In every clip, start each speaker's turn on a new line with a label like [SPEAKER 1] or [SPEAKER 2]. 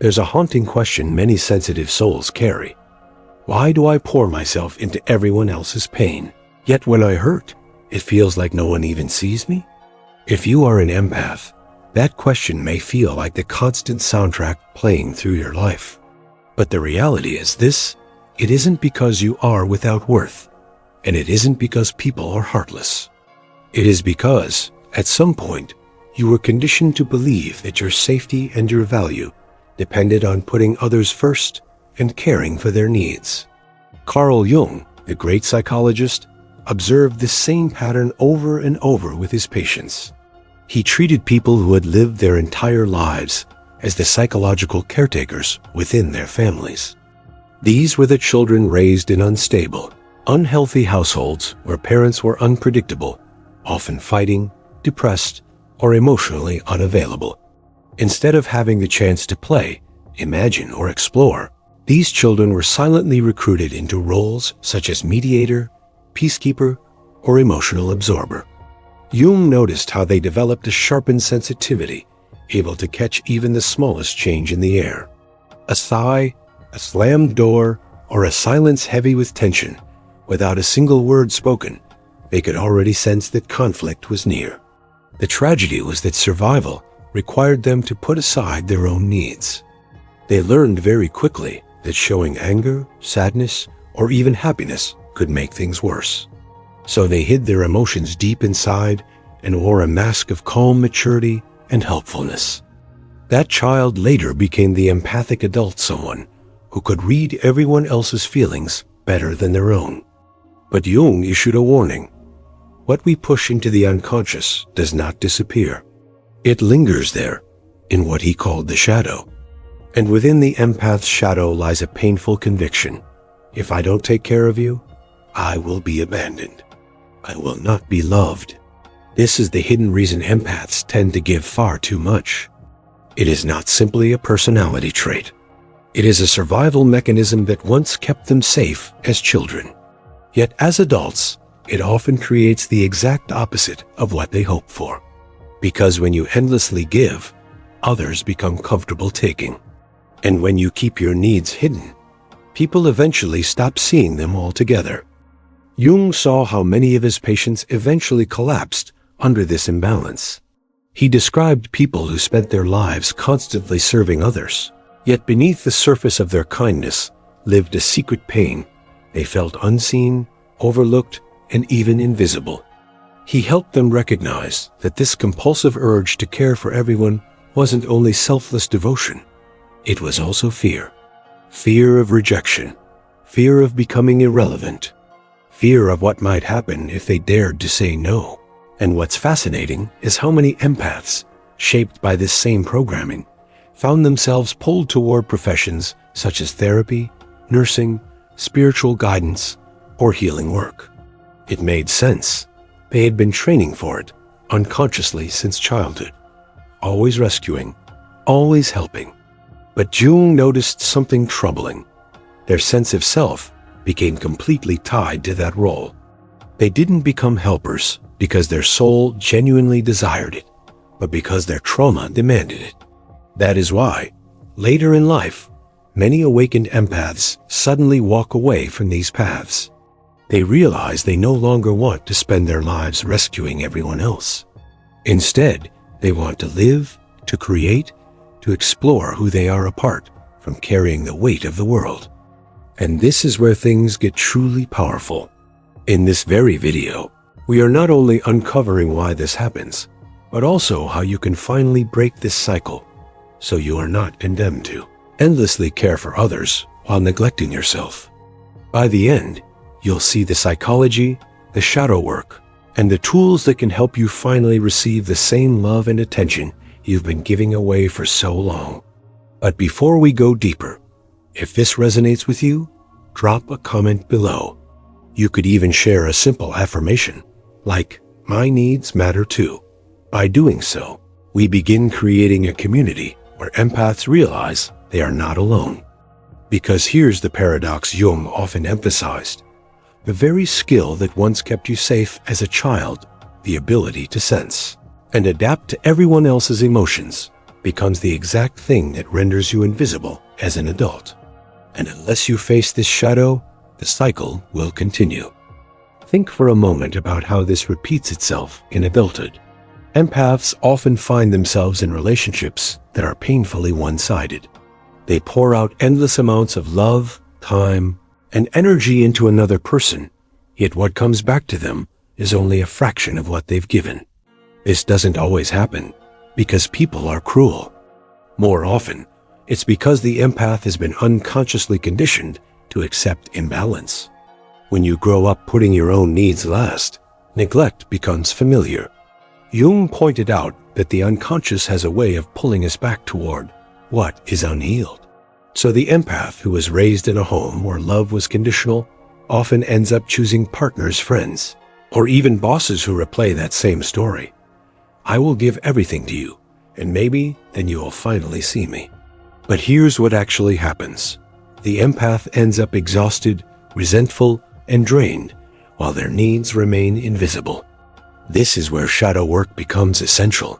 [SPEAKER 1] There's a haunting question many sensitive souls carry. Why do I pour myself into everyone else's pain? Yet when I hurt, it feels like no one even sees me? If you are an empath, that question may feel like the constant soundtrack playing through your life. But the reality is this: it isn't because you are without worth, and it isn't because people are heartless. It is because, at some point, you were conditioned to believe that your safety and your value depended on putting others first and caring for their needs. Carl Jung, the great psychologist, observed this same pattern over and over with his patients. He treated people who had lived their entire lives as the psychological caretakers within their families. These were the children raised in unstable, unhealthy households where parents were unpredictable, often fighting, depressed, or emotionally unavailable. Instead of having the chance to play, imagine, or explore, these children were silently recruited into roles such as mediator, peacekeeper, or emotional absorber. Jung noticed how they developed a sharpened sensitivity, able to catch even the smallest change in the air. A sigh, a slammed door, or a silence heavy with tension. Without a single word spoken, they could already sense that conflict was near. The tragedy was that survival required them to put aside their own needs. They learned very quickly that showing anger, sadness, or even happiness could make things worse. So they hid their emotions deep inside and wore a mask of calm maturity and helpfulness. That child later became the empathic adult, someone who could read everyone else's feelings better than their own. But Jung issued a warning. What we push into the unconscious does not disappear. It lingers there, in what he called the shadow. And within the empath's shadow lies a painful conviction. If I don't take care of you, I will be abandoned. I will not be loved. This is the hidden reason empaths tend to give far too much. It is not simply a personality trait. It is a survival mechanism that once kept them safe as children. Yet as adults, it often creates the exact opposite of what they hope for. Because when you endlessly give, others become comfortable taking. And when you keep your needs hidden, people eventually stop seeing them altogether. Jung saw how many of his patients eventually collapsed under this imbalance. He described people who spent their lives constantly serving others, yet beneath the surface of their kindness lived a secret pain. They felt unseen, overlooked, and even invisible. He helped them recognize that this compulsive urge to care for everyone wasn't only selfless devotion, it was also fear. Fear of rejection, fear of becoming irrelevant, fear of what might happen if they dared to say no. And what's fascinating is how many empaths, shaped by this same programming, found themselves pulled toward professions such as therapy, nursing, spiritual guidance, or healing work. It made sense. They had been training for it, unconsciously since childhood, always rescuing, always helping. But Jung noticed something troubling. Their sense of self became completely tied to that role. They didn't become helpers because their soul genuinely desired it, but because their trauma demanded it. That is why, later in life, many awakened empaths suddenly walk away from these paths. They realize they no longer want to spend their lives rescuing everyone else. Instead, they want to live, to create, to explore who they are apart from carrying the weight of the world. And this is where things get truly powerful. In this very video, we are not only uncovering why this happens, but also how you can finally break this cycle so you are not condemned to endlessly care for others while neglecting yourself. By the end, you'll see the psychology, the shadow work, and the tools that can help you finally receive the same love and attention you've been giving away for so long. But before we go deeper, if this resonates with you, drop a comment below. You could even share a simple affirmation, like, "My needs matter too." By doing so, we begin creating a community where empaths realize they are not alone. Because here's the paradox Jung often emphasized. The very skill that once kept you safe as a child, the ability to sense and adapt to everyone else's emotions, becomes the exact thing that renders you invisible as an adult. And unless you face this shadow, the cycle will continue. Think for a moment about how this repeats itself in adulthood. Empaths often find themselves in relationships that are painfully one-sided. They pour out endless amounts of love, time, and energy into another person, yet what comes back to them is only a fraction of what they've given. This doesn't always happen because people are cruel. More often, it's because the empath has been unconsciously conditioned to accept imbalance. When you grow up putting your own needs last, neglect becomes familiar. Jung pointed out that the unconscious has a way of pulling us back toward what is unhealed. So the empath who was raised in a home where love was conditional often ends up choosing partners, friends, or even bosses who replay that same story. I will give everything to you, and maybe then you will finally see me. But here's what actually happens. The empath ends up exhausted, resentful, and drained, while their needs remain invisible. This is where shadow work becomes essential.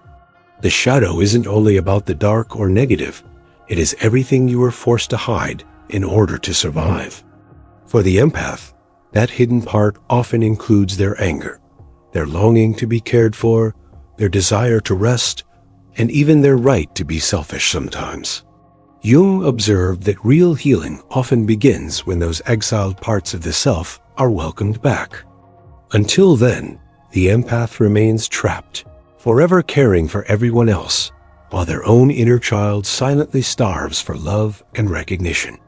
[SPEAKER 1] The shadow isn't only about the dark or negative, it is everything you were forced to hide in order to survive. For the empath, that hidden part often includes their anger, their longing to be cared for, their desire to rest, and even their right to be selfish sometimes. Jung observed that real healing often begins when those exiled parts of the self are welcomed back. Until then, the empath remains trapped, forever caring for everyone else, while their own inner child silently starves for love and recognition.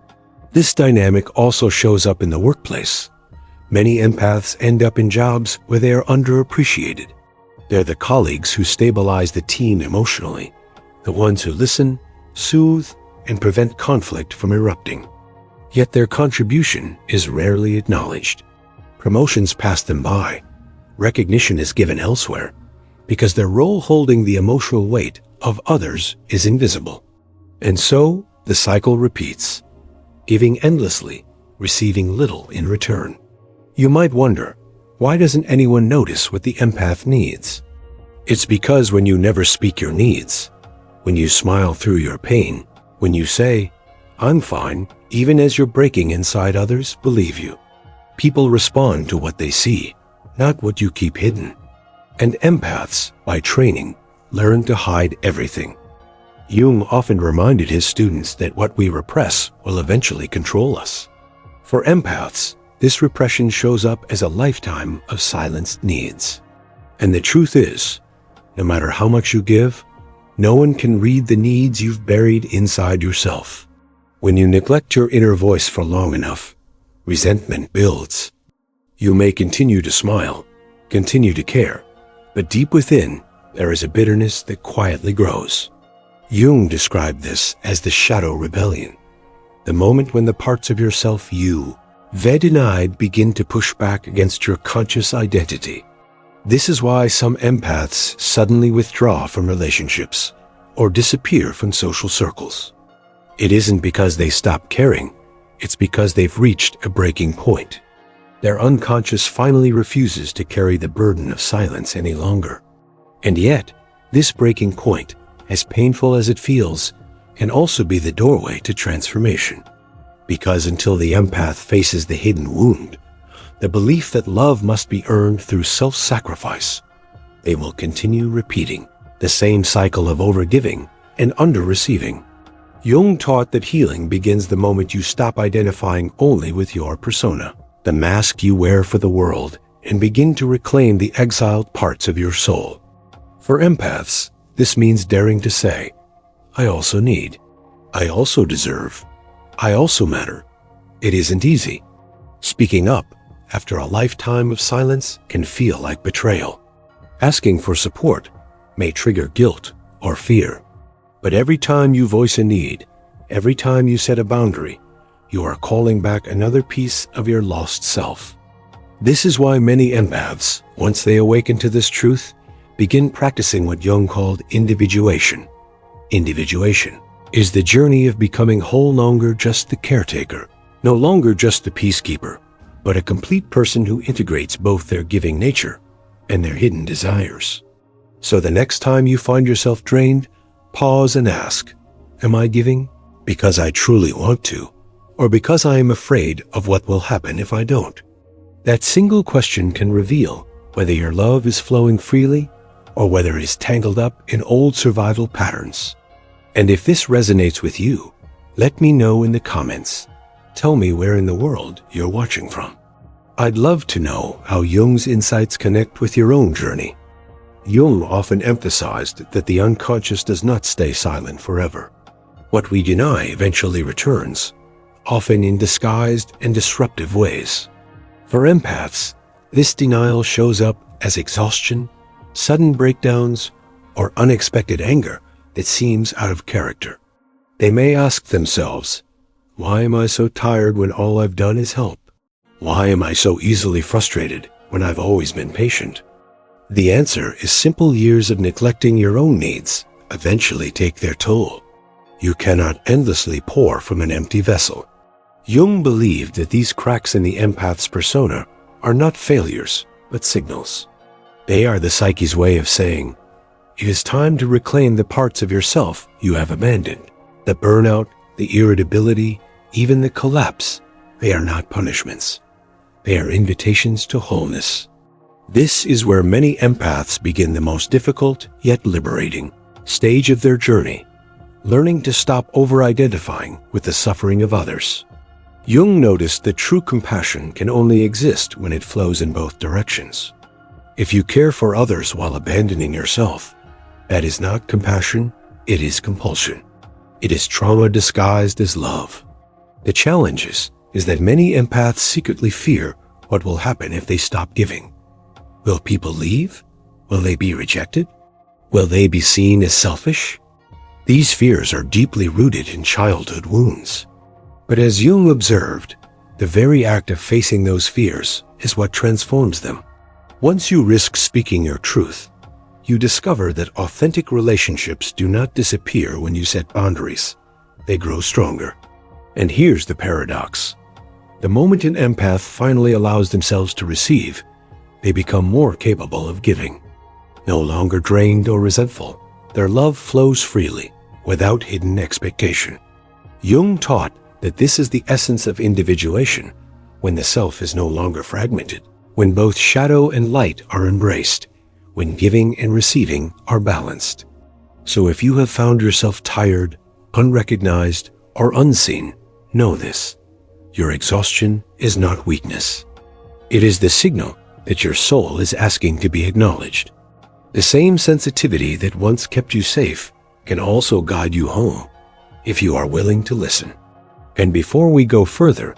[SPEAKER 1] This dynamic also shows up in the workplace. Many empaths end up in jobs where they are underappreciated. They're the colleagues who stabilize the team emotionally, the ones who listen, soothe, and prevent conflict from erupting. Yet their contribution is rarely acknowledged. Promotions pass them by. Recognition is given elsewhere, because their role holding the emotional weight of others is invisible. And so the cycle repeats, giving endlessly, receiving little in return. You might wonder, why doesn't anyone notice what the empath needs? It's because when you never speak your needs, when you smile through your pain, when you say, "I'm fine," even as you're breaking inside, others believe you. People respond to what they see, not what you keep hidden. And empaths, by training, learn to hide everything. Jung often reminded his students that what we repress will eventually control us. For empaths, this repression shows up as a lifetime of silenced needs. And the truth is, no matter how much you give, no one can read the needs you've buried inside yourself. When you neglect your inner voice for long enough, resentment builds. You may continue to smile, continue to care, but deep within, there is a bitterness that quietly grows. Jung described this as the shadow rebellion, the moment when the parts of yourself you, denied, begin to push back against your conscious identity. This is why some empaths suddenly withdraw from relationships or disappear from social circles. It isn't because they stop caring, it's because they've reached a breaking point. Their unconscious finally refuses to carry the burden of silence any longer. And yet, this breaking point, as painful as it feels, can also be the doorway to transformation. Because until the empath faces the hidden wound, the belief that love must be earned through self-sacrifice, they will continue repeating the same cycle of overgiving and under-receiving. Jung taught that healing begins the moment you stop identifying only with your persona, the mask you wear for the world, and begin to reclaim the exiled parts of your soul. For empaths, this means daring to say, "I also need. I also deserve. I also matter." It isn't easy. Speaking up after a lifetime of silence can feel like betrayal. Asking for support may trigger guilt or fear. But every time you voice a need, every time you set a boundary, you are calling back another piece of your lost self. This is why many empaths, once they awaken to this truth, begin practicing what Jung called individuation. Individuation is the journey of becoming no longer just the caretaker, no longer just the peacekeeper, but a complete person who integrates both their giving nature and their hidden desires. So the next time you find yourself drained, Pause and ask, am I giving because I truly want to, or because I am afraid of what will happen if I don't? That single question can reveal whether your love is flowing freely or whether it is tangled up in old survival patterns. And if this resonates with you, let me know in the comments. Tell me where in the world you're watching from. I'd love to know how Jung's insights connect with your own journey. Jung often emphasized that the unconscious does not stay silent forever. What we deny eventually returns, often in disguised and disruptive ways. For empaths, this denial shows up as exhaustion, sudden breakdowns, or unexpected anger that seems out of character. They may ask themselves, why am I so tired when all I've done is help? Why am I so easily frustrated when I've always been patient? The answer is simple years of neglecting your own needs eventually take their toll. You cannot endlessly pour from an empty vessel. Jung believed that these cracks in the empath's persona are not failures, but signals. They are the psyche's way of saying, it is time to reclaim the parts of yourself you have abandoned. The burnout, the irritability, even the collapse, they are not punishments. They are invitations to wholeness. This is where many empaths begin the most difficult yet liberating stage of their journey, learning to stop over-identifying with the suffering of others. Jung noticed that true compassion can only exist when it flows in both directions. If you care for others while abandoning yourself, that is not compassion, it is compulsion. It is trauma disguised as love. The challenge is that many empaths secretly fear what will happen if they stop giving. Will people leave? Will they be rejected? Will they be seen as selfish? These fears are deeply rooted in childhood wounds. But as Jung observed, the very act of facing those fears is what transforms them. Once you risk speaking your truth, you discover that authentic relationships do not disappear when you set boundaries. They grow stronger. And here's the paradox. The moment an empath finally allows themselves to receive, they become more capable of giving. No longer drained or resentful, their love flows freely, without hidden expectation. Jung taught that this is the essence of individuation, when the self is no longer fragmented, when both shadow and light are embraced, when giving and receiving are balanced. So if you have found yourself tired, unrecognized, or unseen, know this. Your exhaustion is not weakness. It is the signal that your soul is asking to be acknowledged. The same sensitivity that once kept you safe can also guide you home, if you are willing to listen. And before we go further,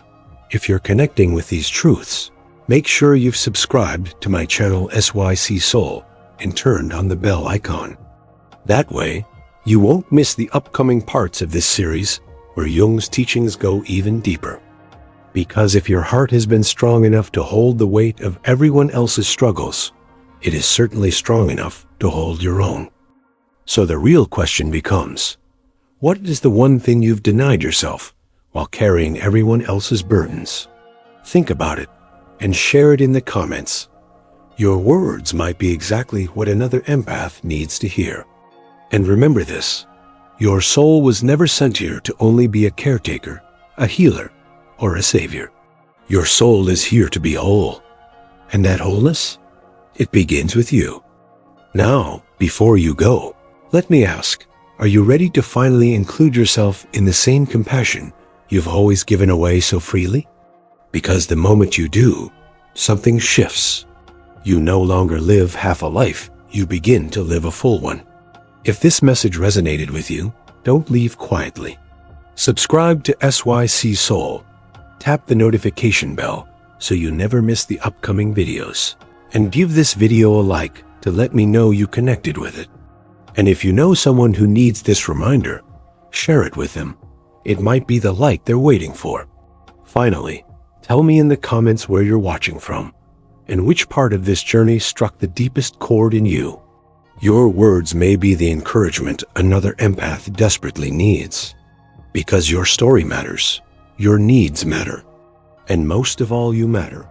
[SPEAKER 1] if you're connecting with these truths, make sure you've subscribed to my channel SYC Soul and turned on the bell icon. That way, you won't miss the upcoming parts of this series where Jung's teachings go even deeper. Because if your heart has been strong enough to hold the weight of everyone else's struggles, it is certainly strong enough to hold your own. So the real question becomes, what is the one thing you've denied yourself while carrying everyone else's burdens? Think about it and share it in the comments. Your words might be exactly what another empath needs to hear. And remember this, your soul was never sent here to only be a caretaker, a healer, or a savior. Your soul is here to be whole. And that wholeness, it begins with you. Now, before you go, let me ask, are you ready to finally include yourself in the same compassion you've always given away so freely? Because the moment you do, something shifts. You no longer live half a life, you begin to live a full one. If this message resonated with you, don't leave quietly. Subscribe to SYC Soul. Tap the notification bell so you never miss the upcoming videos. And give this video a like to let me know you connected with it. And if you know someone who needs this reminder, share it with them. It might be the light they're waiting for. Finally, tell me in the comments where you're watching from and which part of this journey struck the deepest chord in you. Your words may be the encouragement another empath desperately needs. Because your story matters, your needs matter, and most of all, you matter.